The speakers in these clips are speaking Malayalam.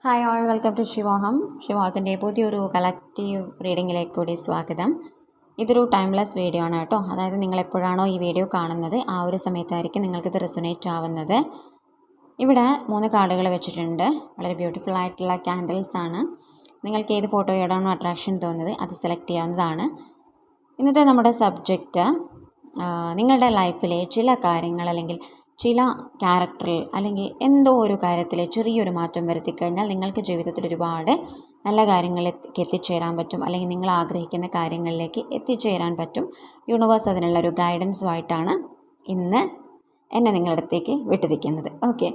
Hi all, welcome to Shivoham. ശിവോഹത്തിൻ്റെ പുതിയൊരു കളക്റ്റീവ് റീഡിങ്ങിലേക്ക് കൂടി സ്വാഗതം. ഇതൊരു ടൈംലെസ് വീഡിയോ ആണ് കേട്ടോ. അതായത് നിങ്ങൾ എപ്പോഴാണോ ഈ വീഡിയോ കാണുന്നത് ആ ഒരു സമയത്തായിരിക്കും നിങ്ങൾക്കിത് റെസൊനേറ്റ് ആവുന്നത്. ഇവിടെ 3 കാർഡുകൾ വെച്ചിട്ടുണ്ട്. വളരെ ബ്യൂട്ടിഫുൾ ആയിട്ടുള്ള ക്യാൻഡിൽസ് ആണ്. നിങ്ങൾക്ക് ഏത് ഫോട്ടോയോടാണോ അട്രാക്ഷൻ തോന്നുന്നത് അത് സെലക്ട് ചെയ്യാവുന്നതാണ്. ഇന്നത്തെ നമ്മുടെ സബ്ജക്റ്റ് നിങ്ങളുടെ ലൈഫിലെ ചില കാര്യങ്ങൾ അല്ലെങ്കിൽ ചില ക്യാരക്ടറിൽ അല്ലെങ്കിൽ എന്തോ ഒരു കാര്യത്തിൽ ചെറിയൊരു മാറ്റം വരുത്തിക്കഴിഞ്ഞാൽ നിങ്ങൾക്ക് ജീവിതത്തിൽ ഒരുപാട് നല്ല കാര്യങ്ങളിലേക്ക് എത്തിച്ചേരാൻ പറ്റും, അല്ലെങ്കിൽ നിങ്ങൾ ആഗ്രഹിക്കുന്ന കാര്യങ്ങളിലേക്ക് എത്തിച്ചേരാൻ പറ്റും. യൂണിവേഴ്സ് അതിനുള്ള ഒരു ഗൈഡൻസുമായിട്ടാണ് ഇന്ന് എന്നെ നിങ്ങളുടെ അടുത്തേക്ക് വിട്ടിരിക്കുന്നത്. ഓക്കെ,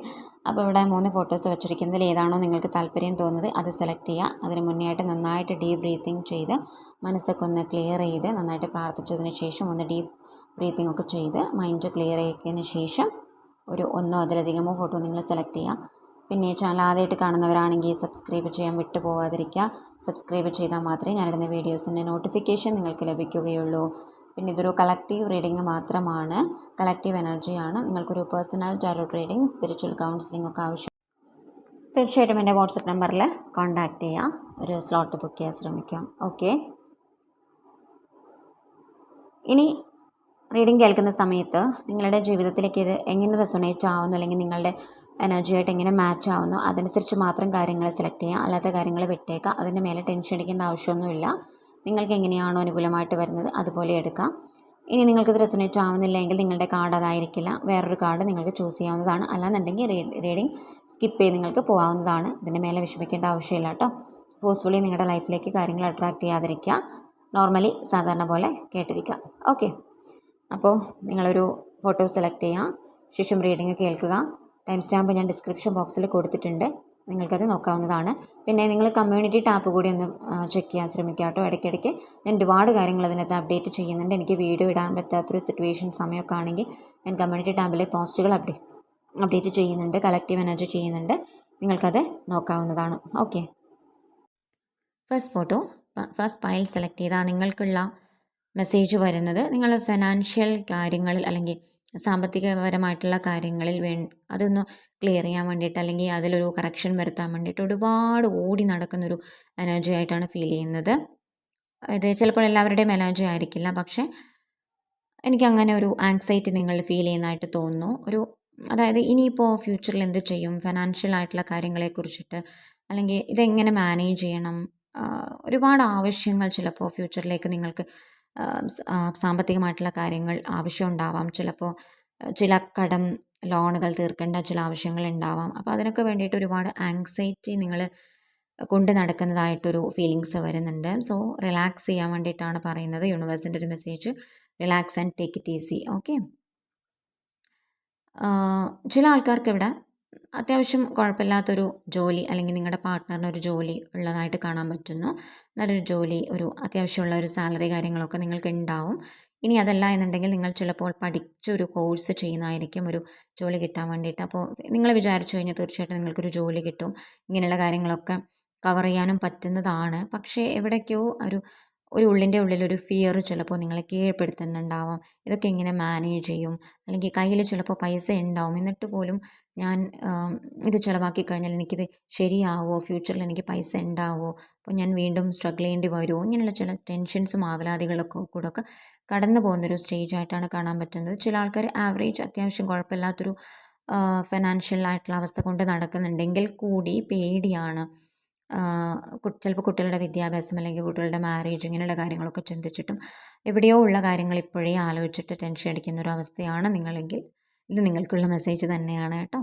അപ്പോൾ ഇവിടെ 3 ഫോട്ടോസ് വെച്ചിരിക്കുന്നതിൽ ഏതാണോ നിങ്ങൾക്ക് താല്പര്യം തോന്നുന്നത് അത് സെലക്ട് ചെയ്യുക. അതിന് മുന്നേ ആയിട്ട് നന്നായിട്ട് ഡീപ്പ് ബ്രീത്തിങ് ചെയ്ത് മനസ്സൊക്കെ ഒന്ന് ക്ലിയർ ചെയ്ത് നന്നായിട്ട് പ്രാർത്ഥിച്ചതിന് ശേഷം ഒന്ന് ഡീപ്പ് ബ്രീത്തിങ് ഒക്കെ ചെയ്ത് മൈൻഡ് ക്ലിയർ ആക്കിയതിന് ശേഷം ഒരു ഒന്നോ അതിലധികമോ ഫോട്ടോ നിങ്ങൾ സെലക്ട് ചെയ്യുക. പിന്നെ ചാനൽ ആദ്യമായിട്ട് കാണുന്നവരാണെങ്കിൽ സബ്സ്ക്രൈബ് ചെയ്യാൻ വിട്ടു പോകാതിരിക്കുക. സബ്സ്ക്രൈബ് ചെയ്താൽ മാത്രമേ ഞാനിടുന്ന വീഡിയോസിൻ്റെ നോട്ടിഫിക്കേഷൻ നിങ്ങൾക്ക് ലഭിക്കുകയുള്ളൂ. പിന്നെ ഇതൊരു കളക്റ്റീവ് റീഡിങ് മാത്രമാണ്, കളക്റ്റീവ് എനർജിയാണ്. നിങ്ങൾക്കൊരു personal tarot reading, spiritual counselling ഒക്കെ ആവശ്യം തീർച്ചയായിട്ടും എൻ്റെ വാട്സപ്പ് നമ്പറിൽ കോൺടാക്റ്റ് ചെയ്യുക. ഒരു സ്ലോട്ട് ബുക്ക് ചെയ്യാൻ ശ്രമിക്കാം. ഓക്കെ, ഇനി റീഡിങ് കേൾക്കുന്ന സമയത്ത് നിങ്ങളുടെ ജീവിതത്തിലേക്ക് ഇത് എങ്ങനെ റെസൊനേറ്റ് ആവുന്നു അല്ലെങ്കിൽ നിങ്ങളുടെ എനർജിയായിട്ട് എങ്ങനെ മാച്ച് ആവുന്നു അതനുസരിച്ച് മാത്രം കാര്യങ്ങൾ സെലക്ട് ചെയ്യുക. അല്ലാത്ത കാര്യങ്ങൾ വിട്ടേക്കുക. അതിൻ്റെ മേലെ ടെൻഷൻ അടിക്കേണ്ട ആവശ്യമൊന്നുമില്ല. നിങ്ങൾക്ക് എങ്ങനെയാണോ അനുകൂലമായിട്ട് വരുന്നത് അതുപോലെ എടുക്കാം. ഇനി നിങ്ങൾക്കിത് റെസൊനേറ്റ് ആവുന്നില്ല എങ്കിൽ നിങ്ങളുടെ കാർഡ് അതായിരിക്കില്ല, വേറൊരു കാർഡ് നിങ്ങൾക്ക് ചൂസ് ചെയ്യാവുന്നതാണ്. അല്ലാന്നുണ്ടെങ്കിൽ റീഡിങ് സ്കിപ്പ് ചെയ്ത് നിങ്ങൾക്ക് പോകാവുന്നതാണ്. ഇതിൻ്റെ മേലെ വിഷമിക്കേണ്ട ആവശ്യമില്ല കേട്ടോ. ഫോഴ്സ്ഫുള്ളി നിങ്ങളുടെ ലൈഫിലേക്ക് കാര്യങ്ങൾ അട്രാക്റ്റ് ചെയ്യാതിരിക്കുക. നോർമലി സാധാരണ പോലെ കേട്ടിരിക്കുക. ഓക്കെ, അപ്പോൾ നിങ്ങളൊരു ഫോട്ടോ സെലക്ട് ചെയ്യുക, ശേഷം റീഡിങ് കേൾക്കുക. ടൈം സ്റ്റാമ്പ് ഞാൻ ഡിസ്ക്രിപ്ഷൻ ബോക്സിൽ കൊടുത്തിട്ടുണ്ട്, നിങ്ങൾക്കത് നോക്കാവുന്നതാണ്. പിന്നെ നിങ്ങൾ കമ്മ്യൂണിറ്റി ടാപ്പ് കൂടി ഒന്ന് ചെക്ക് ചെയ്യാൻ ശ്രമിക്കുക കേട്ടോ. ഇടയ്ക്കിടയ്ക്ക് ഞാൻ ഒരുപാട് കാര്യങ്ങൾ അതിനകത്ത് അപ്ഡേറ്റ് ചെയ്യുന്നുണ്ട്. എനിക്ക് വീഡിയോ ഇടാൻ പറ്റാത്തൊരു സിറ്റുവേഷൻ സമയമൊക്കെ ആണെങ്കിൽ ഞാൻ കമ്മ്യൂണിറ്റി ടാബിലെ പോസ്റ്റുകൾ അപ്ഡേറ്റ് ചെയ്യുന്നുണ്ട്, കളക്റ്റീവ് എനർജി ചെയ്യുന്നുണ്ട്. നിങ്ങൾക്കത് നോക്കാവുന്നതാണ്. ഓക്കെ, ഫസ്റ്റ് പൈൽ സെലക്ട് ചെയ്താൽ നിങ്ങൾക്കുള്ള മെസ്സേജ് വരുന്നത് നിങ്ങൾ ഫിനാൻഷ്യൽ കാര്യങ്ങളിൽ അല്ലെങ്കിൽ സാമ്പത്തികപരമായിട്ടുള്ള കാര്യങ്ങളിൽ അതൊന്ന് ക്ലിയർ ചെയ്യാൻ വേണ്ടിയിട്ട് അല്ലെങ്കിൽ അതിലൊരു കറക്ഷൻ വരുത്താൻ വേണ്ടിയിട്ട് ഒരുപാട് ഓടി നടക്കുന്നൊരു എനർജി ആയിട്ടാണ് ഫീൽ ചെയ്യുന്നത്. ഇത് ചിലപ്പോൾ എല്ലാവരുടെയും എനർജി ആയിരിക്കില്ല, പക്ഷേ എനിക്കങ്ങനെ ഒരു ആങ്സൈറ്റി നിങ്ങൾ ഫീൽ ചെയ്യുന്നതായിട്ട് തോന്നുന്നു. അതായത് ഇനിയിപ്പോൾ ഫ്യൂച്ചറിൽ എന്ത് ചെയ്യും, ഫിനാൻഷ്യൽ ആയിട്ടുള്ള കാര്യങ്ങളെക്കുറിച്ചിട്ട്, അല്ലെങ്കിൽ ഇതെങ്ങനെ മാനേജ് ചെയ്യണം, ഒരുപാട് ആവശ്യങ്ങൾ ചിലപ്പോൾ ഫ്യൂച്ചറിലേക്ക് നിങ്ങൾക്ക് സാമ്പത്തികമായിട്ടുള്ള കാര്യങ്ങൾ ആവശ്യമുണ്ടാവാം. ചിലപ്പോൾ ചില ലോണുകൾ തീർക്കേണ്ട ചില ആവശ്യങ്ങൾ ഉണ്ടാവാം. അപ്പോൾ അതിനൊക്കെ വേണ്ടിയിട്ട് ഒരുപാട് ആങ്സൈറ്റി നിങ്ങൾ കൊണ്ട് നടക്കുന്നതായിട്ടൊരു ഫീലിങ്സ് വരുന്നുണ്ട്. സോ റിലാക്സ് ചെയ്യാൻ വേണ്ടിയിട്ടാണ് പറയുന്നത് യൂണിവേഴ്സിൻ്റെ ഒരു message. Relax and take it easy. Okay, ചില ആൾക്കാർക്ക് ഇവിടെ അത്യാവശ്യം കുഴപ്പമില്ലാത്തൊരു ജോലി അല്ലെങ്കിൽ നിങ്ങളുടെ പാർട്ട്ണറിന് ഒരു ജോലി ഉള്ളതായിട്ട് കാണാൻ പറ്റുന്നു. നല്ലൊരു ജോലി, ഒരു അത്യാവശ്യമുള്ള ഒരു സാലറി കാര്യങ്ങളൊക്കെ നിങ്ങൾക്ക് ഉണ്ടാവും. ഇനി അതല്ല എന്നുണ്ടെങ്കിൽ നിങ്ങൾ ചിലപ്പോൾ പഠിച്ചൊരു കോഴ്സ് ചെയ്യുന്നതായിരിക്കും ഒരു ജോലി കിട്ടാൻ വേണ്ടിയിട്ട്. അപ്പോൾ നിങ്ങൾ വിചാരിച്ചു കഴിഞ്ഞാൽ തീർച്ചയായിട്ടും നിങ്ങൾക്കൊരു ജോലി കിട്ടും. ഇങ്ങനെയുള്ള കാര്യങ്ങളൊക്കെ കവർ ചെയ്യാനും പറ്റുന്നതാണ്. പക്ഷേ എവിടേക്കോ ഒരു ഉള്ളിൻ്റെ ഉള്ളിലൊരു ഫിയർ ചിലപ്പോൾ നിങ്ങളെ കീഴ്പ്പെടുത്തുന്നുണ്ടാവാം. ഇതൊക്കെ എങ്ങനെ മാനേജ് ചെയ്യും, അല്ലെങ്കിൽ കയ്യിൽ ചിലപ്പോൾ പൈസ ഉണ്ടാവും, എന്നിട്ട് പോലും ഞാൻ ഇത് ചിലവാക്കി കഴിഞ്ഞാൽ എനിക്കിത് ശരിയാവുമോ, ഫ്യൂച്ചറിൽ എനിക്ക് പൈസ ഉണ്ടാവുമോ, അപ്പോൾ ഞാൻ വീണ്ടും സ്ട്രഗിൾ ചെയ്യേണ്ടി വരുമോ, ഇങ്ങനെയുള്ള ചില ടെൻഷൻസും ആവലാതികളൊക്കെ കൂടെ ഒക്കെ കടന്നു പോകുന്നൊരു സ്റ്റേജായിട്ടാണ് കാണാൻ പറ്റുന്നത്. ചില ആൾക്കാർ ആവറേജ് അത്യാവശ്യം കുഴപ്പമില്ലാത്തൊരു ഫിനാൻഷ്യൽ ആയിട്ടുള്ള അവസ്ഥ കൊണ്ട് നടക്കുന്നുണ്ടെങ്കിൽ കൂടി പേടിയാണ്. ചിലപ്പോൾ കുട്ടികളുടെ വിദ്യാഭ്യാസം അല്ലെങ്കിൽ കുട്ടികളുടെ മാരേജ് ഇങ്ങനെയുള്ള കാര്യങ്ങളൊക്കെ ചിന്തിച്ചിട്ടും എവിടെയോ ഉള്ള കാര്യങ്ങൾ ഇപ്പോഴേ ആലോചിച്ചിട്ട് ടെൻഷൻ അടിക്കുന്ന ഒരു അവസ്ഥയാണ് നിങ്ങളെങ്കിൽ ഇത് നിങ്ങൾക്കുള്ള മെസ്സേജ് തന്നെയാണ് കേട്ടോ.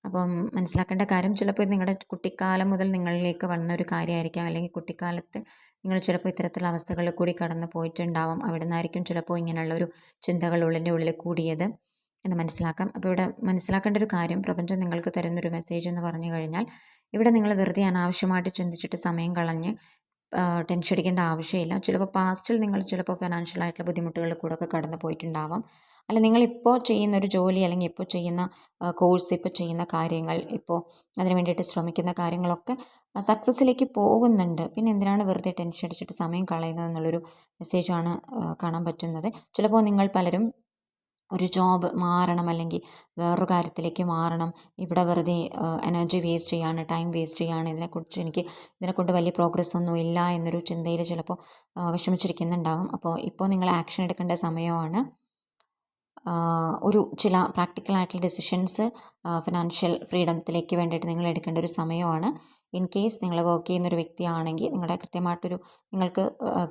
അപ്പം മനസ്സിലാക്കേണ്ട കാര്യം, ചിലപ്പോൾ ഇത് നിങ്ങളുടെ കുട്ടിക്കാലം മുതൽ നിങ്ങളിലേക്ക് വന്ന ഒരു കാര്യമായിരിക്കാം, അല്ലെങ്കിൽ കുട്ടിക്കാലത്ത് നിങ്ങൾ ചിലപ്പോൾ ഇത്തരത്തിലുള്ള അവസ്ഥകളിൽ കൂടി കടന്നു പോയിട്ടുണ്ടാവാം. അവിടെ നിന്നായിരിക്കും ചിലപ്പോൾ ഇങ്ങനെയുള്ളൊരു ചിന്തകൾ ഉള്ളിൻ്റെ ഉള്ളിൽ കൂടിയത് എന്ന് മനസ്സിലാക്കാം. അപ്പോൾ ഇവിടെ മനസ്സിലാക്കേണ്ട ഒരു കാര്യം, പ്രപഞ്ചം നിങ്ങൾക്ക് തരുന്നൊരു മെസ്സേജ് എന്ന് പറഞ്ഞു കഴിഞ്ഞാൽ ഇവിടെ നിങ്ങൾ വെറുതെ അനാവശ്യമായിട്ട് ചിന്തിച്ചിട്ട് സമയം കളഞ്ഞ് ടെൻഷൻ അടിക്കേണ്ട ആവശ്യമില്ല. ചിലപ്പോൾ പാസ്റ്റിൽ നിങ്ങൾ ചിലപ്പോൾ ഫിനാൻഷ്യൽ ആയിട്ടുള്ള ബുദ്ധിമുട്ടുകളിൽ കൂടെ ഒക്കെ കടന്നു പോയിട്ടുണ്ടാവാം. അല്ല, നിങ്ങളിപ്പോൾ ചെയ്യുന്ന ഒരു ജോലി അല്ലെങ്കിൽ ഇപ്പോൾ ചെയ്യുന്ന കോഴ്സ്, ഇപ്പോൾ ചെയ്യുന്ന കാര്യങ്ങൾ, ഇപ്പോൾ അതിന് വേണ്ടിയിട്ട് ശ്രമിക്കുന്ന കാര്യങ്ങളൊക്കെ സക്സസ്സിലേക്ക് പോകുന്നുണ്ട്. പിന്നെ എന്തിനാണ് വെറുതെ ടെൻഷൻ അടിച്ചിട്ട് സമയം കളയുന്നത് എന്നുള്ളൊരു മെസ്സേജാണ് കാണാൻ പറ്റുന്നത്. ചിലപ്പോൾ നിങ്ങൾ പലരും ഒരു ജോബ് മാറണം അല്ലെങ്കിൽ വേറൊരു കാര്യത്തിലേക്ക് മാറണം, ഇവിടെ വെറുതെ എനർജി വേസ്റ്റ് ചെയ്യാണ്, ടൈം വേസ്റ്റ് ചെയ്യാണ്, ഇതിനെക്കൊണ്ട് വലിയ പ്രോഗ്രസ് ഒന്നും ഇല്ല എന്നൊരു ചിന്തയിൽ ചിലപ്പോൾ വിഷമിച്ചിരിക്കുന്നുണ്ടാവും. അപ്പോൾ ഇപ്പോൾ നിങ്ങൾ ആക്ഷൻ എടുക്കേണ്ട സമയമാണ്. ചില പ്രാക്ടിക്കലായിട്ടുള്ള ഡെസിഷൻസ് ഫിനാൻഷ്യൽ ഫ്രീഡത്തിലേക്ക് വേണ്ടിയിട്ട് നിങ്ങൾ എടുക്കേണ്ട ഒരു സമയമാണ്. ഇൻ കേസ് നിങ്ങൾ വർക്ക് ചെയ്യുന്നൊരു വ്യക്തിയാണെങ്കിൽ നിങ്ങൾക്ക്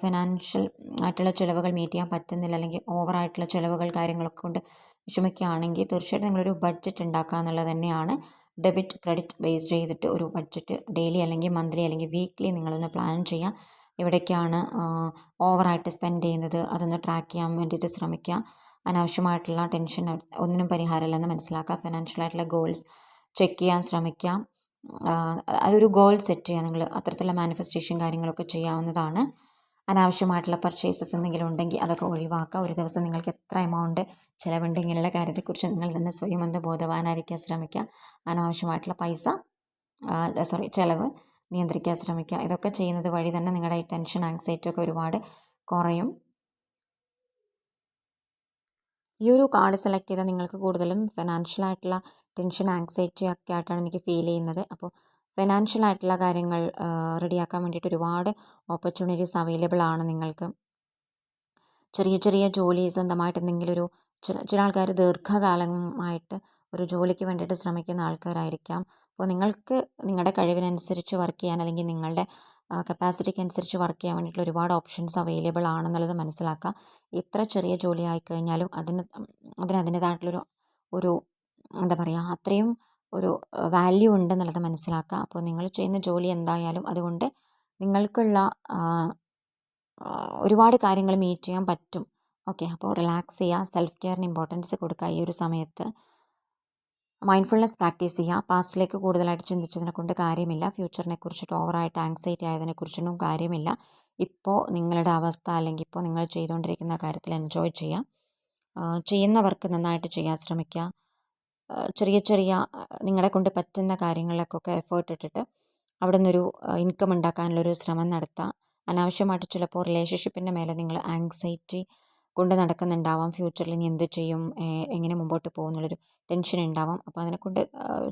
ഫിനാൻഷ്യൽ ആയിട്ടുള്ള ചിലവുകൾ മീറ്റ് ചെയ്യാൻ പറ്റുന്നില്ല, അല്ലെങ്കിൽ ഓവറായിട്ടുള്ള ചിലവുകൾ കാര്യങ്ങളൊക്കെ കൊണ്ട് വിഷമിക്കുകയാണെങ്കിൽ തീർച്ചയായിട്ടും നിങ്ങളൊരു ബഡ്ജറ്റ് ഉണ്ടാക്കുക എന്നുള്ളത് തന്നെയാണ്. ഡെബിറ്റ് ക്രെഡിറ്റ് ബേസ്ഡ് ചെയ്തിട്ട് ഒരു ബഡ്ജറ്റ് ഡെയിലി അല്ലെങ്കിൽ മന്ത്ലി അല്ലെങ്കിൽ വീക്ക്ലി നിങ്ങളൊന്ന് പ്ലാൻ ചെയ്യുക. എവിടേക്കാണ് ഓവറായിട്ട് സ്പെൻഡ് ചെയ്യുന്നത് അതൊന്ന് ട്രാക്ക് ചെയ്യാൻ വേണ്ടിയിട്ട് ശ്രമിക്കുക. അനാവശ്യമായിട്ടുള്ള ടെൻഷൻ ഒന്നിനും പരിഹാരമില്ലെന്ന് മനസ്സിലാക്കുക. ഫിനാൻഷ്യലായിട്ടുള്ള ഗോൾസ് ചെക്ക് ചെയ്യാൻ ശ്രമിക്കുക. അതൊരു ഗോൾ സെറ്റ് ചെയ്യുക. നിങ്ങൾ അത്തരത്തിലുള്ള മാനിഫെസ്റ്റേഷൻ കാര്യങ്ങളൊക്കെ ചെയ്യാവുന്നതാണ്. അനാവശ്യമായിട്ടുള്ള പർച്ചേസസ് എന്തെങ്കിലും ഉണ്ടെങ്കിൽ അതൊക്കെ ഒഴിവാക്കുക. ഒരു ദിവസം നിങ്ങൾക്ക് എത്ര എമൗണ്ട് ചിലവുണ്ട് ഇങ്ങനെയുള്ള കാര്യത്തെക്കുറിച്ച് നിങ്ങൾ തന്നെ സ്വയം ഒന്ന് ബോധവാനായിരിക്കാൻ ശ്രമിക്കുക. അനാവശ്യമായിട്ടുള്ള ചിലവ് നിയന്ത്രിക്കാൻ ശ്രമിക്കുക. ഇതൊക്കെ ചെയ്യുന്നത് വഴി തന്നെ നിങ്ങളുടെ ഈ ടെൻഷൻ ആങ്സൈറ്റി ഒക്കെ ഒരുപാട് കുറയും. ഈ ഒരു കാർഡ് സെലക്ട് ചെയ്താൽ നിങ്ങൾക്ക് കൂടുതലും ഫിനാൻഷ്യലായിട്ടുള്ള ടെൻഷൻ ആങ്സൈറ്റി ഒക്കെ ആയിട്ടാണ് എനിക്ക് ഫീൽ ചെയ്യുന്നത്. അപ്പോൾ ഫിനാൻഷ്യലായിട്ടുള്ള കാര്യങ്ങൾ റെഡിയാക്കാൻ വേണ്ടിയിട്ട് ഒരുപാട് ഓപ്പർച്യൂണിറ്റീസ് അവൈലബിൾ ആണ് നിങ്ങൾക്ക്. ചെറിയ ചെറിയ ജോലി സ്വന്തമായിട്ട് എന്തെങ്കിലും ചില ആൾക്കാർ ദീർഘകാലമായിട്ട് ഒരു ജോലിക്ക് വേണ്ടിയിട്ട് ശ്രമിക്കുന്ന ആൾക്കാരായിരിക്കാം. അപ്പോൾ നിങ്ങൾക്ക് നിങ്ങളുടെ കഴിവിനനുസരിച്ച് വർക്ക് ചെയ്യാൻ അല്ലെങ്കിൽ നിങ്ങളുടെ കപ്പാസിറ്റിക്ക് അനുസരിച്ച് വർക്ക് ചെയ്യാൻ വേണ്ടിയിട്ടുള്ള ഒരുപാട് ഓപ്ഷൻസ് അവൈലബിൾ ആണെന്നുള്ളത് മനസ്സിലാക്കുക. എത്ര ചെറിയ ജോലി ആയിക്കഴിഞ്ഞാലും അതിനതിൻ്റേതായിട്ടുള്ളൊരു ഒരു എന്താ പറയുക, അത്രയും ഒരു വാല്യൂ ഉണ്ടെന്നുള്ളത് മനസ്സിലാക്കുക. അപ്പോൾ നിങ്ങൾ ചെയ്യുന്ന ജോലി എന്തായാലും അതുകൊണ്ട് നിങ്ങൾക്കുള്ള ഒരുപാട് കാര്യങ്ങൾ മീറ്റ് ചെയ്യാൻ പറ്റും. ഓക്കെ, അപ്പോൾ റിലാക്സ് ചെയ്യുക, സെൽഫ് കെയറിന് ഇമ്പോർട്ടൻസ് കൊടുക്കുക. ഈ ഒരു സമയത്ത് മൈൻഡ്ഫുൾനെസ് പ്രാക്ടീസ് ചെയ്യുക. പാസ്റ്റിലേക്ക് കൂടുതലായിട്ട് ചിന്തിച്ചതിനെ കൊണ്ട് കാര്യമില്ല. ഫ്യൂച്ചറിനെ കുറിച്ചിട്ട് ഓവറായിട്ട് ആങ്സൈറ്റി ആയതിനെക്കുറിച്ചൊന്നും കാര്യമില്ല. ഇപ്പോൾ നിങ്ങളുടെ അവസ്ഥ അല്ലെങ്കിൽ ഇപ്പോൾ നിങ്ങൾ ചെയ്തുകൊണ്ടിരിക്കുന്ന കാര്യത്തിൽ എൻജോയ് ചെയ്യുക. ചെയ്യുന്ന വർക്ക് നന്നായിട്ട് ചെയ്യാൻ ശ്രമിക്കുക. ചെറിയ ചെറിയ നിങ്ങളെ കൊണ്ട് പറ്റുന്ന കാര്യങ്ങളിലൊക്കെ എഫേർട്ട് ഇട്ടിട്ട് അവിടെ നിന്നൊരു ഇൻകം ഉണ്ടാക്കാനുള്ളൊരു ശ്രമം നടത്തുക. അനാവശ്യമായിട്ട് ചിലപ്പോൾ റിലേഷൻഷിപ്പിൻ്റെ മേലെ നിങ്ങൾ ആങ്സൈറ്റി കൊണ്ട് നടക്കുന്നുണ്ടാവാം. ഫ്യൂച്ചറിൽ ഇനി എന്ത് ചെയ്യും, എങ്ങനെ മുമ്പോട്ട് പോകും എന്നുള്ളൊരു ടെൻഷൻ ഉണ്ടാവാം. അപ്പോൾ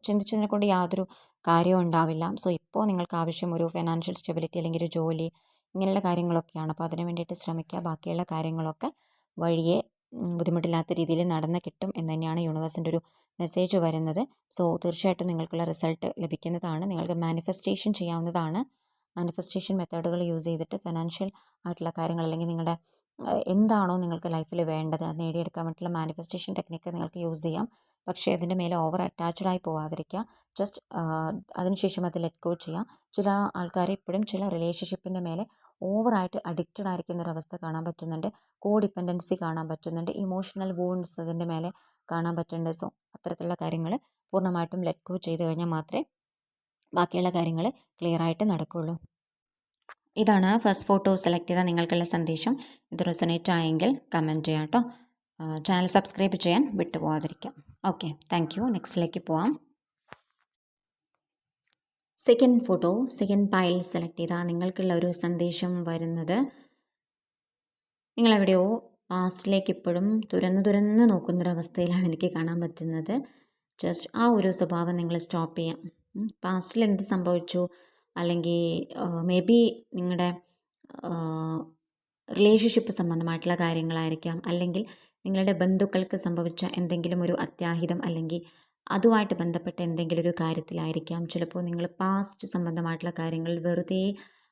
ചിന്തിച്ചതിനെ കൊണ്ട് യാതൊരു കാര്യവും ഉണ്ടാവില്ല. സോ ഇപ്പോൾ നിങ്ങൾക്ക് ആവശ്യം ഒരു ഫിനാൻഷ്യൽ സ്റ്റെബിലിറ്റി അല്ലെങ്കിൽ ഒരു ജോലി ഇങ്ങനെയുള്ള കാര്യങ്ങളൊക്കെയാണ്. അപ്പോൾ അതിന് വേണ്ടിയിട്ട് ശ്രമിക്കുക. ബാക്കിയുള്ള കാര്യങ്ങളൊക്കെ വഴിയെ ബുദ്ധിമുട്ടില്ലാത്ത രീതിയിൽ നടന്ന് കിട്ടും എന്ന് തന്നെയാണ് യൂണിവേഴ്സിൻ്റെ ഒരു മെസ്സേജ് വരുന്നത്. സോ തീർച്ചയായിട്ടും നിങ്ങൾക്കുള്ള റിസൾട്ട് ലഭിക്കുന്നതാണ്. നിങ്ങൾക്ക് മാനിഫെസ്റ്റേഷൻ ചെയ്യാവുന്നതാണ്. മാനിഫെസ്റ്റേഷൻ മെത്തേഡുകൾ യൂസ് ചെയ്തിട്ട് ഫിനാൻഷ്യൽ ആയിട്ടുള്ള കാര്യങ്ങൾ അല്ലെങ്കിൽ നിങ്ങളുടെ എന്താണോ നിങ്ങൾക്ക് ലൈഫിൽ വേണ്ടത് അത് നേടിയെടുക്കാൻ വേണ്ടിയിട്ടുള്ള മാനിഫെസ്റ്റേഷൻ ടെക്നിക്ക് നിങ്ങൾക്ക് യൂസ് ചെയ്യാം. പക്ഷേ അതിൻ്റെ മേലെ ഓവർ അറ്റാച്ച്ഡായി പോകാതിരിക്കുക. ജസ്റ്റ് അതിനുശേഷം അത് ലെറ്റ് ഗോ ചെയ്യുക. ചില ആൾക്കാർ ഇപ്പോഴും ചില റിലേഷൻഷിപ്പിൻ്റെ മേലെ ഓവറായിട്ട് അഡിക്റ്റഡ് ആയിരിക്കുന്ന ഒരു അവസ്ഥ കാണാൻ പറ്റുന്നുണ്ട്. കോ ഡിപ്പെൻഡൻസി കാണാൻ പറ്റുന്നുണ്ട്. ഇമോഷണൽ വൂൺസ് അതിൻ്റെ മേലെ കാണാൻ പറ്റുന്നുണ്ട്. സോ അത്തരത്തിലുള്ള കാര്യങ്ങൾ പൂർണ്ണമായിട്ടും ലെറ്റ് ഗോ ചെയ്ത് കഴിഞ്ഞാൽ മാത്രമേ ബാക്കിയുള്ള കാര്യങ്ങൾ ക്ലിയർ ആയിട്ട് നടക്കുകയുള്ളൂ. ഇതാണ് ഫസ്റ്റ് ഫോട്ടോ സെലക്ട് ചെയ്താൽ നിങ്ങൾക്കുള്ള സന്ദേശം. ഇത് റെസൊനേറ്റ് ആയെങ്കിൽ കമൻറ്റ് ചെയ്യാം കേട്ടോ. ചാനൽ സബ്സ്ക്രൈബ് ചെയ്യാൻ വിട്ടുപോകാതിരിക്കാം. Okay, thank you. നെക്സ്റ്റിലേക്ക് പോവാം. സെക്കൻഡ് പൈൽ സെലക്ട് ചെയ്താൽ നിങ്ങൾക്കുള്ള ഒരു സന്ദേശം വരുന്നത്, നിങ്ങളെവിടെയോ പാസ്റ്റിലേക്ക് ഇപ്പോഴും തുരന്ന് നോക്കുന്നൊരവസ്ഥയിലാണ് എനിക്ക് കാണാൻ പറ്റുന്നത്. ജസ്റ്റ് ആ ഒരു സ്വഭാവം നിങ്ങൾ സ്റ്റോപ്പ് ചെയ്യാം. പാസ്റ്റിൽ എന്ത് സംഭവിച്ചു, അല്ലെങ്കിൽ മേ ബി നിങ്ങളുടെ റിലേഷൻഷിപ്പ് സംബന്ധമായിട്ടുള്ള കാര്യങ്ങളായിരിക്കാം, അല്ലെങ്കിൽ നിങ്ങളുടെ ബന്ധുക്കൾക്ക് സംഭവിച്ച എന്തെങ്കിലും ഒരു അത്യാഹിതം അല്ലെങ്കിൽ അതുമായിട്ട് ബന്ധപ്പെട്ട എന്തെങ്കിലും ഒരു കാര്യത്തിലായിരിക്കാം. ചിലപ്പോൾ നിങ്ങൾ പാസ്റ്റ് സംബന്ധമായിട്ടുള്ള കാര്യങ്ങൾ വെറുതെ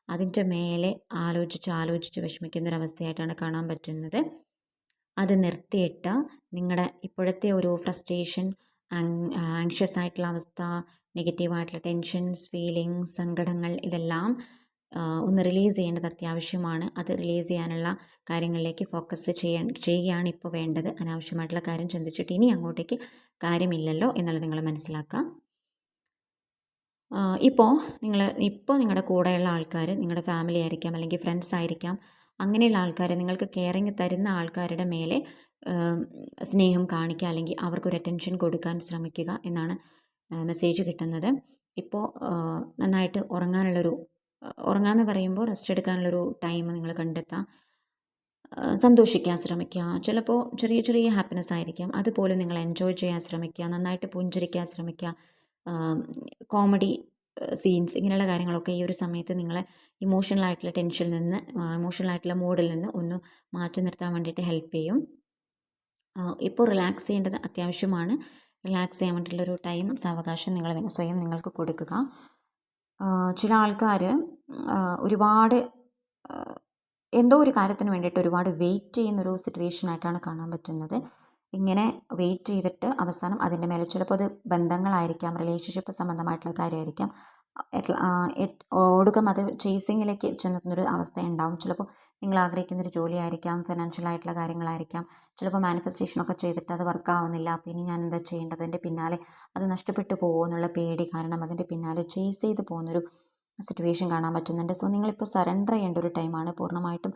അതിൻ്റെ മേലെ ആലോചിച്ച് വിഷമിക്കുന്നൊരവസ്ഥയായിട്ടാണ് കാണാൻ പറ്റുന്നത്. അത് നിർത്തിയിട്ട് നിങ്ങളുടെ ഇപ്പോഴത്തെ ഒരു ഫ്രസ്ട്രേഷൻ, ആങ്ഷ്യസ് ആയിട്ടുള്ള അവസ്ഥ, നെഗറ്റീവായിട്ടുള്ള ടെൻഷൻസ്, ഫീലിങ്സ്, സങ്കടങ്ങൾ ഇതെല്ലാം ഒന്ന് റിലീസ് ചെയ്യേണ്ടത് അത്യാവശ്യമാണ്. അത് റിലീസ് ചെയ്യാനുള്ള കാര്യങ്ങളിലേക്ക് ഫോക്കസ് ചെയ്യുകയാണ് ഇപ്പോൾ വേണ്ടത്. അനാവശ്യമായിട്ടുള്ള കാര്യം ചിന്തിച്ചിട്ട് ഇനി അങ്ങോട്ടേക്ക് കാര്യമില്ലല്ലോ എന്നുള്ളത് നിങ്ങൾ മനസ്സിലാക്കുക. ഇപ്പോൾ നിങ്ങളുടെ കൂടെയുള്ള ആൾക്കാർ നിങ്ങളുടെ ഫാമിലി ആയിരിക്കാം, അല്ലെങ്കിൽ ഫ്രണ്ട്സ് ആയിരിക്കാം. അങ്ങനെയുള്ള ആൾക്കാർ, നിങ്ങൾക്ക് കെയറിങ് തരുന്ന ആൾക്കാരുടെ മേലെ സ്നേഹം കാണിക്കുക, അല്ലെങ്കിൽ അവർക്കൊരു അറ്റൻഷൻ കൊടുക്കാൻ ശ്രമിക്കുക എന്നാണ് മെസ്സേജ് കിട്ടുന്നത്. ഇപ്പോൾ നന്നായിട്ട് ഉറങ്ങാമെന്ന് പറയുമ്പോൾ റെസ്റ്റ് എടുക്കാനുള്ളൊരു ടൈം നിങ്ങൾ കണ്ടെത്താം. സന്തോഷിക്കാൻ ശ്രമിക്കുക. ചിലപ്പോൾ ചെറിയ ചെറിയ ഹാപ്പിനെസ് ആയിരിക്കാം, അതുപോലും നിങ്ങൾ എൻജോയ് ചെയ്യാൻ ശ്രമിക്കുക. നന്നായിട്ട് പുഞ്ചിരിക്കാൻ ശ്രമിക്കുക. കോമഡി സീൻസ് ഇങ്ങനെയുള്ള കാര്യങ്ങളൊക്കെ ഈ ഒരു സമയത്ത് നിങ്ങളെ ഇമോഷണൽ ആയിട്ടുള്ള ടെൻഷനിൽ നിന്ന്, ഇമോഷണൽ ആയിട്ടുള്ള മൂഡിൽ നിന്ന് ഒന്ന് മാറ്റി നിർത്താൻ വേണ്ടിയിട്ട് ഹെൽപ്പ് ചെയ്യും. ഇപ്പോൾ റിലാക്സ് ചെയ്യേണ്ടത് അത്യാവശ്യമാണ്. റിലാക്സ് ചെയ്യാൻ വേണ്ടിയിട്ടുള്ളൊരു ടൈം, സാവകാശം നിങ്ങൾ സ്വയം നിങ്ങൾക്ക് കൊടുക്കുക. ചില ആൾക്കാർ ഒരുപാട് എന്തോ ഒരു കാര്യത്തിന് വേണ്ടിയിട്ട് ഒരുപാട് വെയിറ്റ് ചെയ്യുന്നൊരു സിറ്റുവേഷനായിട്ടാണ് കാണാൻ പറ്റുന്നത്. ഇങ്ങനെ വെയിറ്റ് ചെയ്തിട്ട് അവസാനം അതിൻ്റെ മേലെ, ചിലപ്പോൾ അത് ബന്ധങ്ങളായിരിക്കാം, റിലേഷൻഷിപ്പ് സംബന്ധമായിട്ടുള്ള കാര്യമായിരിക്കാം, ഒടുക്കം അത് ചേസിങ്ങിലേക്ക് ചെന്നെത്തുന്നൊരു അവസ്ഥ ഉണ്ടാവും. ചിലപ്പോൾ നിങ്ങൾ ആഗ്രഹിക്കുന്നൊരു ജോലിയായിരിക്കാം, ഫിനാൻഷ്യൽ ആയിട്ടുള്ള കാര്യങ്ങളായിരിക്കാം. ചിലപ്പോൾ മാനിഫെസ്റ്റേഷനൊക്കെ ചെയ്തിട്ട് അത് വർക്കാവുന്നില്ല. അപ്പോൾ ഇനി ഞാൻ എന്താ ചെയ്യേണ്ടത്, അതിൻ്റെ പിന്നാലെ അത് നഷ്ടപ്പെട്ടു പോകുമോ എന്നുള്ള പേടി കാരണം അതിൻ്റെ പിന്നാലെ ചേസ് ചെയ്ത് പോകുന്നൊരു സിറ്റുവേഷൻ കാണാൻ പറ്റുന്നുണ്ട്. സോ നിങ്ങളിപ്പോൾ സറണ്ടർ ചെയ്യേണ്ട ഒരു ടൈമാണ്. പൂർണ്ണമായിട്ടും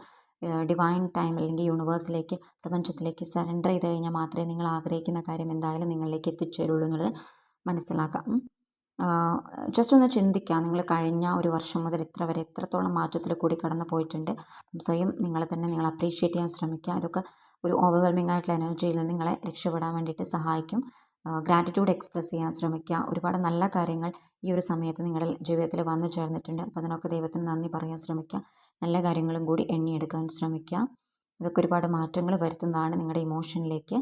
ഡിവൈൻ ടൈം അല്ലെങ്കിൽ യൂണിവേഴ്സിലേക്ക്, പ്രപഞ്ചത്തിലേക്ക് സറണ്ടർ ചെയ്ത് കഴിഞ്ഞാൽ മാത്രമേ നിങ്ങൾ ആഗ്രഹിക്കുന്ന കാര്യം എന്തായാലും നിങ്ങളിലേക്ക് എത്തിച്ചേരുള്ളൂ എന്നുള്ളത് മനസ്സിലാക്കാം. ജസ്റ്റ് ഒന്ന് ചിന്തിക്കുക, നിങ്ങൾ കഴിഞ്ഞ ഒരു വർഷം മുതൽ ഇത്ര വരെ എത്രത്തോളം മാറ്റത്തിൽ കൂടി കടന്നു പോയിട്ടുണ്ട്. സ്വയം നിങ്ങളെ തന്നെ നിങ്ങൾ അപ്രീഷിയേറ്റ് ചെയ്യാൻ ശ്രമിക്കുക. ഇതൊക്കെ ഒരു ഓവർവെൽമിംഗ് ആയിട്ടുള്ള എനർജിയിൽ നിന്ന് നിങ്ങളെ രക്ഷപ്പെടാൻ വേണ്ടിയിട്ട് സഹായിക്കും. ഗ്രാറ്റിറ്റ്യൂഡ് എക്സ്പ്രസ് ചെയ്യാൻ ശ്രമിക്കുക. ഒരുപാട് നല്ല കാര്യങ്ങൾ ഈ ഒരു സമയത്ത് നിങ്ങളുടെ ജീവിതത്തിൽ വന്നു ചേർന്നിട്ടുണ്ട്. അപ്പോൾ അതിനൊക്കെ ദൈവത്തിന് നന്ദി പറയാൻ ശ്രമിക്കുക. നല്ല കാര്യങ്ങളും കൂടി എണ്ണിയെടുക്കാൻ ശ്രമിക്കുക. ഇതൊക്കെ ഒരുപാട് മാറ്റങ്ങൾ വരുത്തുന്നതാണ് നിങ്ങളുടെ ഇമോഷനിലേക്ക്.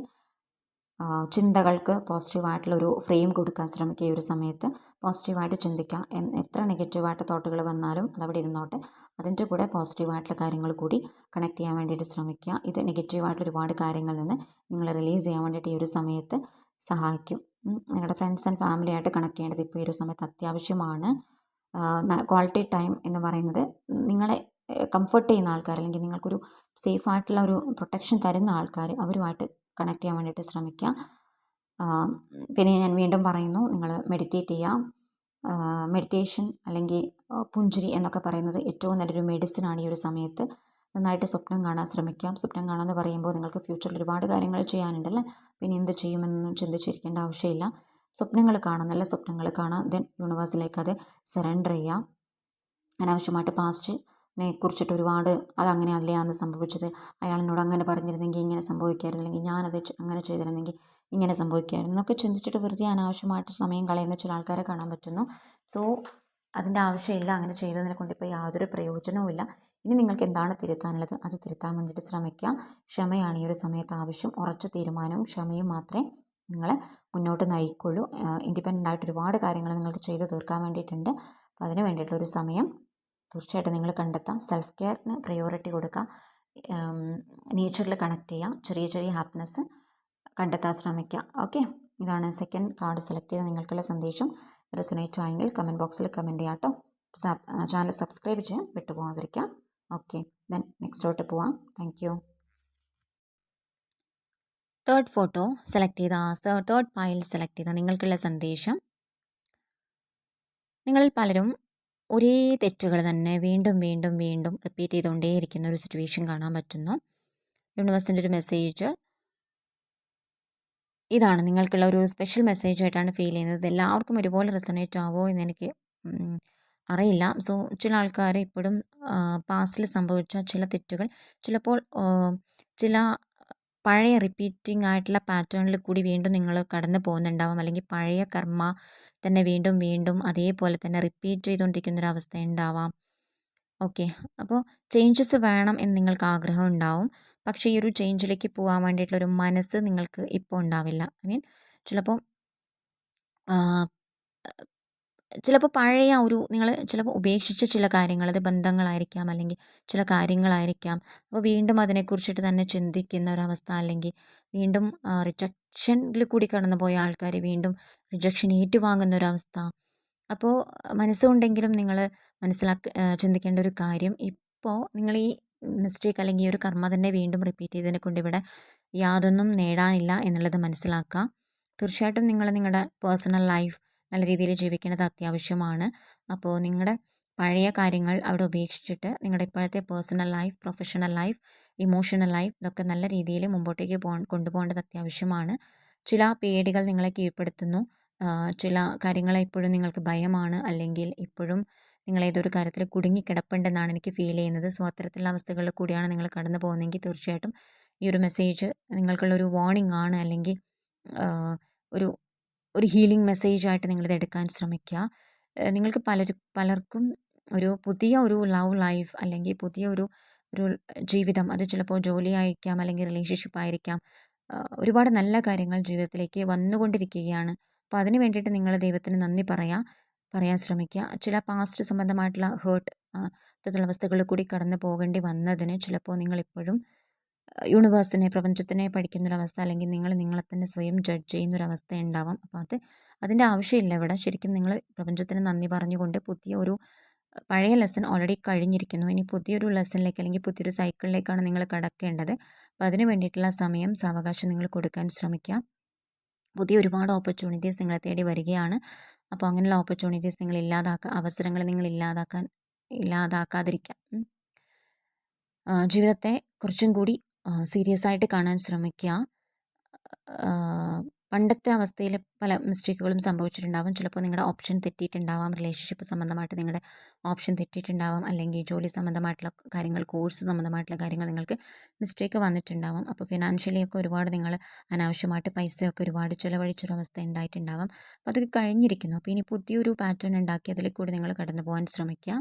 ചിന്തകൾക്ക് പോസിറ്റീവായിട്ടുള്ളൊരു ഫ്രെയിം കൊടുക്കാൻ ശ്രമിക്കുക. ഈ ഒരു സമയത്ത് പോസിറ്റീവായിട്ട് ചിന്തിക്കുക. എത്ര നെഗറ്റീവായിട്ട് തോട്ടുകൾ വന്നാലും അതവിടെ ഇരുന്നോട്ടെ, അതിൻ്റെ കൂടെ പോസിറ്റീവായിട്ടുള്ള കാര്യങ്ങൾ കൂടി കണക്ട് ചെയ്യാൻ വേണ്ടിയിട്ട് ശ്രമിക്കുക. ഇത് നെഗറ്റീവായിട്ടുള്ള ഒരുപാട് കാര്യങ്ങളിൽ നിന്ന് നിങ്ങൾ റിലീസ് ചെയ്യാൻ വേണ്ടിയിട്ട് ഈ ഒരു സമയത്ത് സഹായിക്കും. നിങ്ങളുടെ ഫ്രണ്ട്സ് ആൻഡ് ഫാമിലി ആയിട്ട് കണക്ട് ചെയ്യേണ്ടത് ഇപ്പോൾ ഈ ഒരു സമയത്ത് അത്യാവശ്യമാണ്. ക്വാളിറ്റി ടൈം എന്ന് പറയുന്നത് നിങ്ങളെ കംഫർട്ട് ചെയ്യുന്ന ആൾക്കാർ, അല്ലെങ്കിൽ നിങ്ങൾക്കൊരു സേഫ് ആയിട്ടുള്ള ഒരു പ്രൊട്ടക്ഷൻ തരുന്ന ആൾക്കാർ, അവരുമായിട്ട് കണക്ട് ചെയ്യാൻ വേണ്ടിയിട്ട് ശ്രമിക്കുക. പിന്നെ ഞാൻ വീണ്ടും പറയുന്നു, നിങ്ങൾ മെഡിറ്റേറ്റ് ചെയ്യുക. മെഡിറ്റേഷൻ അല്ലെങ്കിൽ പുഞ്ചിരി എന്നൊക്കെ പറയുന്നത് ഏറ്റവും നല്ലൊരു മെഡിസിനാണ് ഈ ഒരു സമയത്ത്. നന്നായിട്ട് സ്വപ്നം കാണാൻ ശ്രമിക്കാം. സ്വപ്നം കാണാമെന്ന് പറയുമ്പോൾ നിങ്ങൾക്ക് ഫ്യൂച്ചറിൽ ഒരുപാട് കാര്യങ്ങൾ ചെയ്യാനുണ്ടല്ലേ, പിന്നെ എന്ത് ചെയ്യുമെന്നൊന്നും ചിന്തിച്ചിരിക്കേണ്ട ആവശ്യമില്ല. സ്വപ്നങ്ങൾ കാണാം, നല്ല സ്വപ്നങ്ങൾ കാണാം. ദെൻ യൂണിവേഴ്സിലേക്ക് അത് സറണ്ടർ ചെയ്യാം. അനാവശ്യമായിട്ട് പാസ്റ്റിനെ കുറിച്ചിട്ട് ഒരുപാട് അതങ്ങനെ അല്ലേ അന്ന് സംഭവിച്ചത്, അയാളിനോട് അങ്ങനെ പറഞ്ഞിരുന്നെങ്കിൽ ഇങ്ങനെ സംഭവിക്കായിരുന്നു, അല്ലെങ്കിൽ ഞാനത് അങ്ങനെ ചെയ്തിരുന്നെങ്കിൽ ഇങ്ങനെ സംഭവിക്കായിരുന്നു എന്നൊക്കെ ചിന്തിച്ചിട്ട് വെറുതെ അനാവശ്യമായിട്ട് സമയം കളയുന്ന ചില ആൾക്കാരെ കാണാൻ പറ്റുന്നു. സോ അതിൻ്റെ ആവശ്യമില്ല. അങ്ങനെ ചെയ്തതിനെ കൊണ്ട് ഇപ്പോൾ യാതൊരു പ്രയോജനവും ഇല്ല. ഇനി നിങ്ങൾക്ക് എന്താണ് തിരുത്താനുള്ളത് അത് തിരുത്താൻ വേണ്ടിയിട്ട് ശ്രമിക്കുക. ക്ഷമയാണ് ഈ ഒരു സമയത്ത് ആവശ്യം. ഉറച്ച തീരുമാനവും ക്ഷമയും മാത്രമേ നിങ്ങളെ മുന്നോട്ട് നയിക്കുള്ളൂ. ഇൻഡിപെൻഡൻ്റ് ആയിട്ട് ഒരുപാട് കാര്യങ്ങൾ നിങ്ങൾക്ക് ചെയ്ത് തീർക്കാൻ വേണ്ടിയിട്ടുണ്ട്. അപ്പോൾ അതിന് വേണ്ടിയിട്ടുള്ളൊരു സമയം തീർച്ചയായിട്ടും നിങ്ങൾ കണ്ടെത്താം. സെൽഫ് കെയറിന് പ്രയോറിറ്റി കൊടുക്കുക. നേച്ചറിൽ കണക്ട് ചെയ്യുക. ചെറിയ ചെറിയ ഹാപ്പിനെസ് കണ്ടെത്താൻ ശ്രമിക്കുക. ഓക്കെ, ഇതാണ് സെക്കൻഡ് കാർഡ് സെലക്ട് ചെയ്ത നിങ്ങൾക്കുള്ള സന്ദേശം. റെസൊനേറ്റ് ആയെങ്കിൽ കമൻറ്റ് ബോക്സിൽ കമൻറ്റ് ചെയ്യാം കേട്ടോ. ചാനൽ സബ്സ്ക്രൈബ് ചെയ്യാൻ വിട്ടുപോകാതിരിക്കുക. ഓക്കെ, ദെൻ നെക്സ്റ്റോട്ട് പോവാം. Thank you. Third photo select ചെയ്ത, തേർഡ് ഫയൽ സെലക്ട് ചെയ്ത നിങ്ങൾക്കുള്ള സന്ദേശം. നിങ്ങളിൽ പലരും ഒരേ തെറ്റുകൾ തന്നെ വീണ്ടും വീണ്ടും വീണ്ടും റിപ്പീറ്റ് ചെയ്തുകൊണ്ടേയിരിക്കുന്ന ഒരു സിറ്റുവേഷൻ കാണാൻ പറ്റുന്നു. യൂണിവേഴ്സിൻ്റെ ഒരു മെസ്സേജ് ഇതാണ്, നിങ്ങൾക്കുള്ള ഒരു സ്പെഷ്യൽ മെസ്സേജ് ആയിട്ടാണ് ഫീൽ ചെയ്യുന്നത്. ഇത് എല്ലാവർക്കും ഒരുപോലെ റെസൊനേറ്റ് ആവോ എന്നെനിക്ക് അറിയില്ല. സോ ചില ആൾക്കാർ ഇപ്പോഴും പാസ്റ്റിൽ സംഭവിച്ച ചില തെറ്റുകൾ, ചിലപ്പോൾ ചില പഴയ റിപ്പീറ്റിംഗ് ആയിട്ടുള്ള പാറ്റേണിൽ കൂടി വീണ്ടും നിങ്ങൾ കടന്നു പോകുന്നുണ്ടാവും, അല്ലെങ്കിൽ പഴയ കർമ്മ തന്നെ വീണ്ടും വീണ്ടും അതേപോലെ തന്നെ റിപ്പീറ്റ് ചെയ്തുകൊണ്ടിരിക്കുന്നൊരവസ്ഥ ഉണ്ടാവാം. ഓക്കെ, അപ്പോൾ ചേഞ്ചസ് വേണം എന്ന് നിങ്ങൾക്ക് ആഗ്രഹം ഉണ്ടാവും. പക്ഷേ ഈ ഒരു ചേഞ്ചിലേക്ക് പോകാൻ വേണ്ടിയിട്ടുള്ളൊരു മനസ്സ് നിങ്ങൾക്ക് ഇപ്പോൾ ഉണ്ടാവില്ല. ഐ മീൻ ചിലപ്പോൾ ചിലപ്പോൾ പഴയ ഒരു നിങ്ങൾ ചിലപ്പോൾ ഉപേക്ഷിച്ച ചില കാര്യങ്ങൾ, അത് ബന്ധങ്ങളായിരിക്കാം അല്ലെങ്കിൽ ചില കാര്യങ്ങളായിരിക്കാം. അപ്പോൾ വീണ്ടും അതിനെക്കുറിച്ചിട്ട് തന്നെ ചിന്തിക്കുന്ന ഒരവസ്ഥ, അല്ലെങ്കിൽ വീണ്ടും റിജക്ഷനിൽ കൂടി കടന്നു പോയ ആൾക്കാർ വീണ്ടും റിജക്ഷൻ ഏറ്റുവാങ്ങുന്ന ഒരവസ്ഥ. അപ്പോൾ മനസ്സുകൊണ്ടെങ്കിലും നിങ്ങൾ ചിന്തിക്കേണ്ട ഒരു കാര്യം, ഇപ്പോൾ നിങ്ങൾ ഈ മിസ്റ്റേക്ക് അല്ലെങ്കിൽ ഈ ഒരു കർമ്മ തന്നെ വീണ്ടും റിപ്പീറ്റ് ചെയ്തതിനെ കൊണ്ട് ഇവിടെ യാതൊന്നും നേടാനില്ല എന്നുള്ളത് മനസ്സിലാക്കുക. തീർച്ചയായിട്ടും നിങ്ങൾ നിങ്ങളുടെ പേഴ്സണൽ ലൈഫ് നല്ല രീതിയിൽ ജീവിക്കേണ്ടത് അത്യാവശ്യമാണ്. അപ്പോൾ നിങ്ങളുടെ പഴയ കാര്യങ്ങൾ അവിടെ ഉപേക്ഷിച്ചിട്ട് നിങ്ങളുടെ ഇപ്പോഴത്തെ personal life, professional life, emotional life ഇതൊക്കെ നല്ല രീതിയിൽ മുമ്പോട്ടേക്ക് കൊണ്ടുപോകേണ്ടത് അത്യാവശ്യമാണ്. ചില പേടികൾ നിങ്ങളെ കീഴ്പ്പെടുത്തുന്നു. ചില കാര്യങ്ങൾ ഇപ്പോഴും നിങ്ങൾക്ക് ഭയമാണ്, അല്ലെങ്കിൽ ഇപ്പോഴും നിങ്ങൾ ഏതൊരു കാര്യത്തിൽ കുടുങ്ങിക്കിടപ്പുണ്ടെന്നാണ് എനിക്ക് ഫീൽ ചെയ്യുന്നത്. സോ അത്തരത്തിലുള്ള അവസ്ഥകളിൽ കൂടിയാണ് നിങ്ങൾ കടന്നു പോകുന്നതെങ്കിൽ തീർച്ചയായിട്ടും ഈ ഒരു മെസ്സേജ് നിങ്ങൾക്കുള്ളൊരു വാർണിംഗ് ആണ്, അല്ലെങ്കിൽ ഒരു ഒരു ഹീലിംഗ് മെസ്സേജായിട്ട് നിങ്ങളിത് എടുക്കാൻ ശ്രമിക്കുക. നിങ്ങൾക്ക് പലർക്കും ഒരു പുതിയ ഒരു ലവ് ലൈഫ് അല്ലെങ്കിൽ പുതിയ ഒരു ജീവിതം, അത് ചിലപ്പോൾ ജോലിയായിരിക്കാം അല്ലെങ്കിൽ റിലേഷൻഷിപ്പ് ആയിരിക്കാം, ഒരുപാട് നല്ല കാര്യങ്ങൾ ജീവിതത്തിലേക്ക് വന്നുകൊണ്ടിരിക്കുകയാണ്. അപ്പോൾ അതിന് വേണ്ടിയിട്ട് നിങ്ങൾ ദൈവത്തിന് നന്ദി പറയാൻ ശ്രമിക്കുക. ചില പാസ്റ്റ് സംബന്ധമായിട്ടുള്ള ഹേർട്ട് അത്തരത്തിലുള്ള അവസ്ഥകളിൽ കൂടി കടന്നു പോകേണ്ടി വന്നതിന് ചിലപ്പോൾ നിങ്ങളിപ്പോഴും യൂണിവേഴ്സിനെ, പ്രപഞ്ചത്തിനെ പഠിക്കുന്നൊരവസ്ഥ, അല്ലെങ്കിൽ നിങ്ങൾ നിങ്ങളെ തന്നെ സ്വയം ജഡ്ജ് ചെയ്യുന്നൊരവസ്ഥ ഉണ്ടാവാം. അപ്പോൾ അതിൻ്റെ ആവശ്യമില്ല ഇവിടെ. ശരിക്കും നിങ്ങൾ പ്രപഞ്ചത്തിന് നന്ദി പറഞ്ഞുകൊണ്ട് പഴയ ലെസൺ ഓൾറെഡി കഴിഞ്ഞിരിക്കുന്നു. ഇനി പുതിയൊരു ലെസണിലേക്ക് അല്ലെങ്കിൽ പുതിയൊരു സൈക്കിളിലേക്കാണ് നിങ്ങൾ കടക്കേണ്ടത്. അപ്പോൾ അതിന് വേണ്ടിയിട്ടുള്ള സമയം, സാവകാശം നിങ്ങൾ കൊടുക്കാൻ ശ്രമിക്കുക. പുതിയ ഒരുപാട് ഓപ്പർച്യൂണിറ്റീസ് നിങ്ങളെ തേടി വരികയാണ്. അപ്പോൾ അങ്ങനെയുള്ള ഓപ്പർച്യൂണിറ്റീസ് നിങ്ങൾ അവസരങ്ങൾ നിങ്ങൾ ഇല്ലാതാക്കാതിരിക്കുക. ജീവിതത്തെ കുറച്ചും കൂടി സീരിയസ് ആയിട്ട് കാണാൻ ശ്രമിക്കുക. പണ്ടത്തെ അവസ്ഥയിൽ പല മിസ്റ്റേക്കുകളും സംഭവിച്ചിട്ടുണ്ടാവും. ചിലപ്പോൾ നിങ്ങളുടെ ഓപ്ഷൻ തെറ്റിയിട്ടുണ്ടാവാം, റിലേഷൻഷിപ്പ് സംബന്ധമായിട്ട് നിങ്ങളുടെ ഓപ്ഷൻ തെറ്റിയിട്ടുണ്ടാവാം, അല്ലെങ്കിൽ ജോലി സംബന്ധമായിട്ടുള്ള കാര്യങ്ങൾ, കോഴ്സ് സംബന്ധമായിട്ടുള്ള കാര്യങ്ങൾ നിങ്ങൾക്ക് മിസ്റ്റേക്ക് വന്നിട്ടുണ്ടാവാം. അപ്പോൾ ഫിനാൻഷ്യലിയൊക്കെ ഒരുപാട് നിങ്ങൾ അനാവശ്യമായിട്ട് പൈസയൊക്കെ ഒരുപാട് ചിലവഴിച്ചൊരവസ്ഥ ഉണ്ടായിട്ടുണ്ടാവാം. അപ്പോൾ അതൊക്കെ കഴിഞ്ഞിരിക്കുന്നു. അപ്പോൾ ഇനി പുതിയൊരു പാറ്റേൺ ഉണ്ടാക്കി അതിൽ കൂടി നിങ്ങൾ കടന്നു പോകാൻ ശ്രമിക്കുക.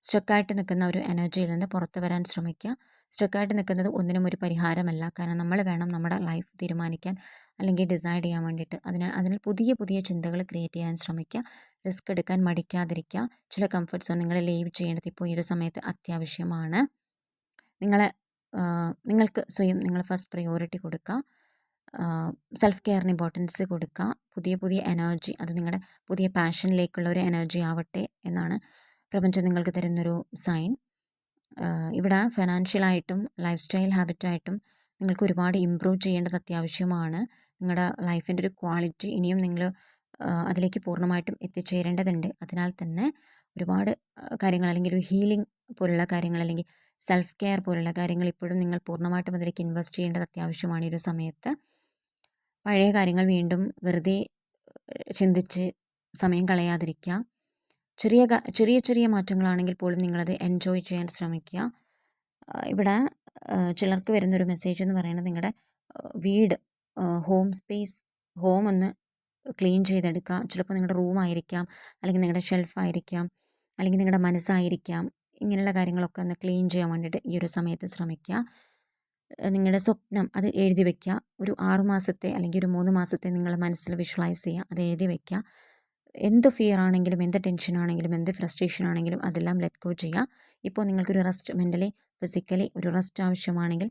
സ്ട്രക്കായിട്ട് നിൽക്കുന്ന ഒരു എനർജിയിൽ നിന്ന് പുറത്ത് വരാൻ ശ്രമിക്കുക. സ്ട്രക്കായിട്ട് നിൽക്കുന്നത് ഒന്നിനും ഒരു പരിഹാരമല്ല. കാരണം നമ്മൾ വേണം നമ്മുടെ ലൈഫ് തീരുമാനിക്കാൻ അല്ലെങ്കിൽ ഡിസൈഡ് ചെയ്യാൻ വേണ്ടിയിട്ട്. അതിന് പുതിയ പുതിയ ചിന്തകൾ ക്രിയേറ്റ് ചെയ്യാൻ ശ്രമിക്കുക. റിസ്ക് എടുക്കാൻ മടിക്കാതിരിക്കുക. ചില കംഫർട്ട് സോൺ നിങ്ങൾ ലീവ് ചെയ്യേണ്ടത് ഇപ്പോൾ ഈ ഒരു സമയത്ത് അത്യാവശ്യമാണ്. നിങ്ങൾക്ക് സ്വയം നിങ്ങൾ ഫസ്റ്റ് പ്രയോറിറ്റി കൊടുക്കുക. സെൽഫ് കെയറിന് ഇമ്പോർട്ടൻസ് കൊടുക്കുക. പുതിയ പുതിയ എനർജി, അത് നിങ്ങളുടെ പുതിയ പാഷനിലേക്കുള്ള ഒരു എനർജി ആവട്ടെ എന്നാണ് പ്രപഞ്ചം നിങ്ങൾക്ക് തരുന്നൊരു സൈൻ. ഇവിടെ ഫിനാൻഷ്യലായിട്ടും ലൈഫ് സ്റ്റൈൽ ഹാബിറ്റായിട്ടും നിങ്ങൾക്ക് ഒരുപാട് ഇമ്പ്രൂവ് ചെയ്യേണ്ടത് അത്യാവശ്യമാണ്. നിങ്ങളുടെ ലൈഫിൻ്റെ ഒരു ക്വാളിറ്റി ഇനിയും നിങ്ങൾ അതിലേക്ക് പൂർണ്ണമായിട്ടും എത്തിച്ചേരേണ്ടതുണ്ട്. അതിനാൽ തന്നെ ഒരുപാട് കാര്യങ്ങൾ, അല്ലെങ്കിൽ ഒരു ഹീലിംഗ് പോലുള്ള കാര്യങ്ങൾ, അല്ലെങ്കിൽ സെൽഫ് കെയർ പോലുള്ള കാര്യങ്ങൾ ഇപ്പോഴും നിങ്ങൾ പൂർണ്ണമായിട്ടും അതിലേക്ക് ഇൻവെസ്റ്റ് ചെയ്യേണ്ടത് അത്യാവശ്യമാണ് ഈ ഒരു സമയത്ത്. പഴയ കാര്യങ്ങൾ വീണ്ടും വെറുതെ ചിന്തിച്ച് സമയം കളയാതിരിക്കുക. ചെറിയ ചെറിയ മാറ്റങ്ങളാണെങ്കിൽ പോലും നിങ്ങളത് എൻജോയ് ചെയ്യാൻ ശ്രമിക്കുക. ഇവിടെ ചിലർക്ക് വരുന്നൊരു മെസ്സേജ് എന്ന് പറയുന്നത് നിങ്ങളുടെ വീട്, ഹോം ഒന്ന് ക്ലീൻ ചെയ്തെടുക്കുക. ചിലപ്പോൾ നിങ്ങളുടെ റൂമായിരിക്കാം, അല്ലെങ്കിൽ നിങ്ങളുടെ ഷെൽഫായിരിക്കാം, അല്ലെങ്കിൽ നിങ്ങളുടെ മനസ്സായിരിക്കാം. ഇങ്ങനെയുള്ള കാര്യങ്ങളൊക്കെ ഒന്ന് ക്ലീൻ ചെയ്യാൻ വേണ്ടിയിട്ട് ഈ ഒരു സമയത്ത് ശ്രമിക്കുക. നിങ്ങളുടെ സ്വപ്നം അത് എഴുതി വയ്ക്കുക. ഒരു 6 മാസത്തെ അല്ലെങ്കിൽ ഒരു 3 മാസത്തെ നിങ്ങൾ മനസ്സിൽ വിഷ്വലൈസ് ചെയ്യുക, അത് എഴുതി വയ്ക്കുക. എന്ത് ഫിയർ ആണെങ്കിലും, എന്ത് ടെൻഷൻ ആണെങ്കിലും, എന്ത് ഫ്രസ്ട്രേഷൻ ആണെങ്കിലും അതെല്ലാം ലെറ്റ് ഗോ ചെയ്യുക. ഇപ്പോൾ നിങ്ങൾക്കൊരു റെസ്റ്റ്, മെൻ്റലി ഫിസിക്കലി ഒരു റെസ്റ്റ് ആവശ്യമാണെങ്കിൽ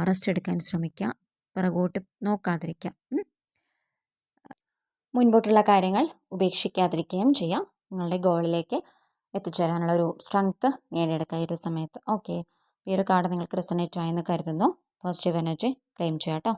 റെസ്റ്റ് എടുക്കാൻ ശ്രമിക്കുക. പിറകോട്ട് നോക്കാതിരിക്കുക. മുൻപോട്ടുള്ള കാര്യങ്ങൾ ഉപേക്ഷിക്കാതിരിക്കുകയും ചെയ്യാം. നിങ്ങളുടെ ഗോളിലേക്ക് എത്തിച്ചേരാനുള്ള ഒരു സ്ട്രെങ്ത്ത് നേടിയെടുക്കുക ഈ ഒരു സമയത്ത്. ഓക്കെ, ഈ ഒരു കാർഡ് നിങ്ങൾക്ക് റെസൊനേറ്റ് ആയെന്ന് കരുതുന്നു. പോസിറ്റീവ് എനർജി ക്ലെയിം ചെയ്യാം കേട്ടോ.